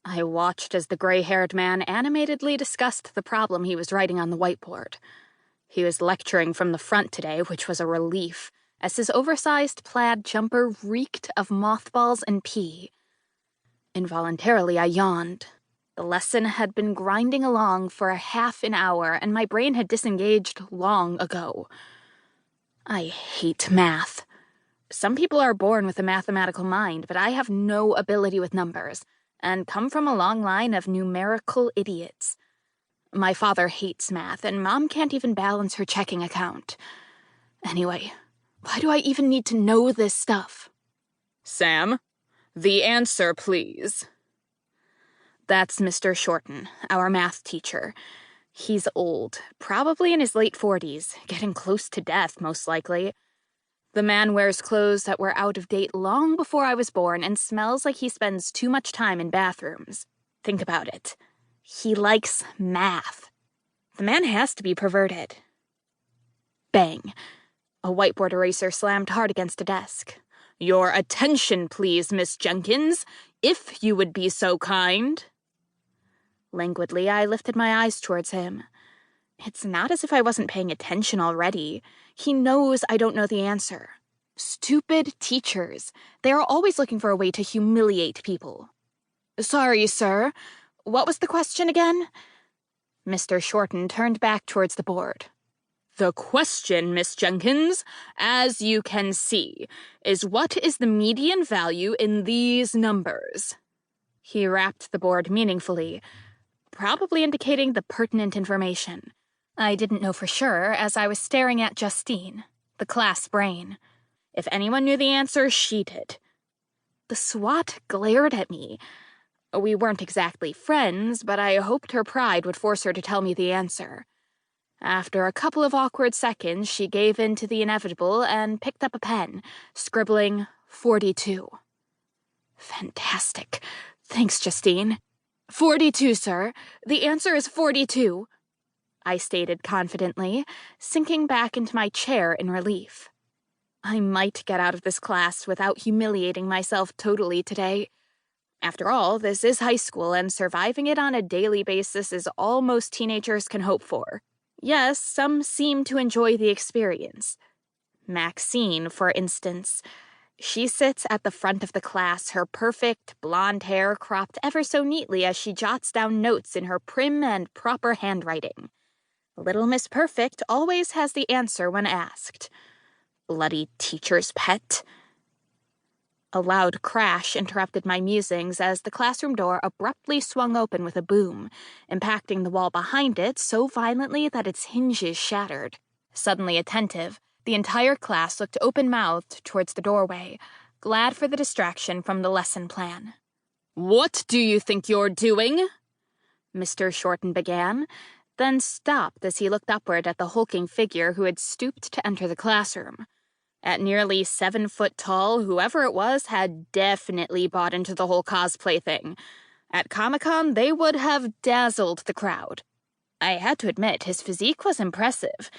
I watched as the gray-haired man animatedly discussed the problem he was writing on the whiteboard. He was lecturing from the front today, which was a relief, as his oversized plaid jumper reeked of mothballs and pee. Involuntarily, I yawned. The lesson had been grinding along for a half an hour, and my brain had disengaged long ago. I hate math. Some people are born with a mathematical mind, but I have no ability with numbers, and come from a long line of numerical idiots. My father hates math, and Mom can't even balance her checking account. Anyway, why do I even need to know this stuff? Sam, the answer, please. That's Mr. Shorten, our math teacher. He's old, probably in his late 40s, getting close to death, most likely. The man wears clothes that were out of date long before I was born and smells like he spends too much time in bathrooms. Think about it. He likes math. The man has to be perverted. Bang. A whiteboard eraser slammed hard against a desk. Your attention, please, Miss Jenkins, if you would be so kind. Languidly, I lifted my eyes towards him. It's not as if I wasn't paying attention already. He knows I don't know the answer. Stupid teachers. They are always looking for a way to humiliate people. Sorry, sir. What was the question again? Mr. Shorten turned back towards the board. The question, Miss Jenkins, as you can see, is what is the median value in these numbers? He rapped the board meaningfully, probably indicating the pertinent information. I didn't know for sure as I was staring at Justine, the class brain. If anyone knew the answer, she did. The SWAT glared at me. We weren't exactly friends, but I hoped her pride would force her to tell me the answer. After a couple of awkward seconds, she gave in to the inevitable and picked up a pen, scribbling 42. Fantastic. Thanks, Justine. 42, sir. The answer is 42. I stated confidently, sinking back into my chair in relief. I might get out of this class without humiliating myself totally today. After all, this is high school, and surviving it on a daily basis is all most teenagers can hope for. Yes, some seem to enjoy the experience. Maxine, for instance. She sits at the front of the class, her perfect blonde hair cropped ever so neatly as she jots down notes in her prim and proper handwriting. Little Miss Perfect always has the answer when asked. Bloody teacher's pet. A loud crash interrupted my musings as the classroom door abruptly swung open with a boom, impacting the wall behind it so violently that its hinges shattered. Suddenly attentive, the entire class looked open-mouthed towards the doorway, glad for the distraction from the lesson plan. What do you think you're doing? Mr. Shorten began, then stopped as he looked upward at the hulking figure who had stooped to enter the classroom. At nearly 7 foot tall, whoever it was had definitely bought into the whole cosplay thing. At Comic-Con, they would have dazzled the crowd. I had to admit, his physique was impressive.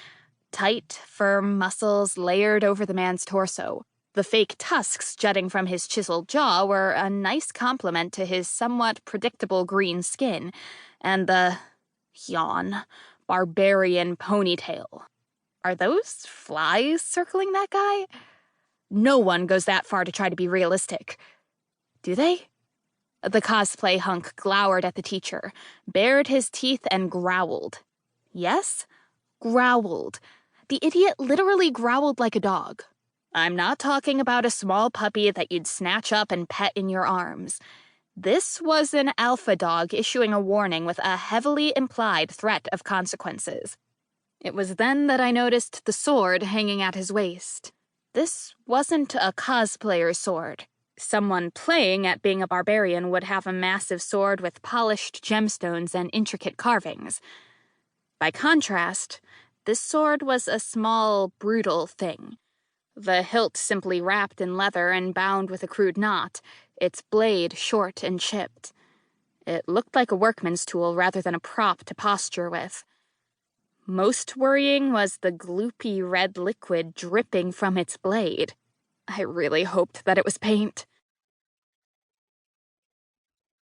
Tight, firm muscles layered over the man's torso. The fake tusks jutting from his chiseled jaw were a nice complement to his somewhat predictable green skin, and the barbarian ponytail. Are those flies circling that guy? No one goes that far to try to be realistic. Do they? The cosplay hunk glowered at the teacher, bared his teeth, and growled. Yes? Growled. The idiot literally growled like a dog. I'm not talking about a small puppy that you'd snatch up and pet in your arms. This was an alpha dog issuing a warning with a heavily implied threat of consequences. It was then that I noticed the sword hanging at his waist. This wasn't a cosplayer's sword. Someone playing at being a barbarian would have a massive sword with polished gemstones and intricate carvings. By contrast, this sword was a small, brutal thing. The hilt simply wrapped in leather and bound with a crude knot, its blade short and chipped. It looked like a workman's tool rather than a prop to posture with. Most worrying was the gloopy red liquid dripping from its blade. I really hoped that it was paint.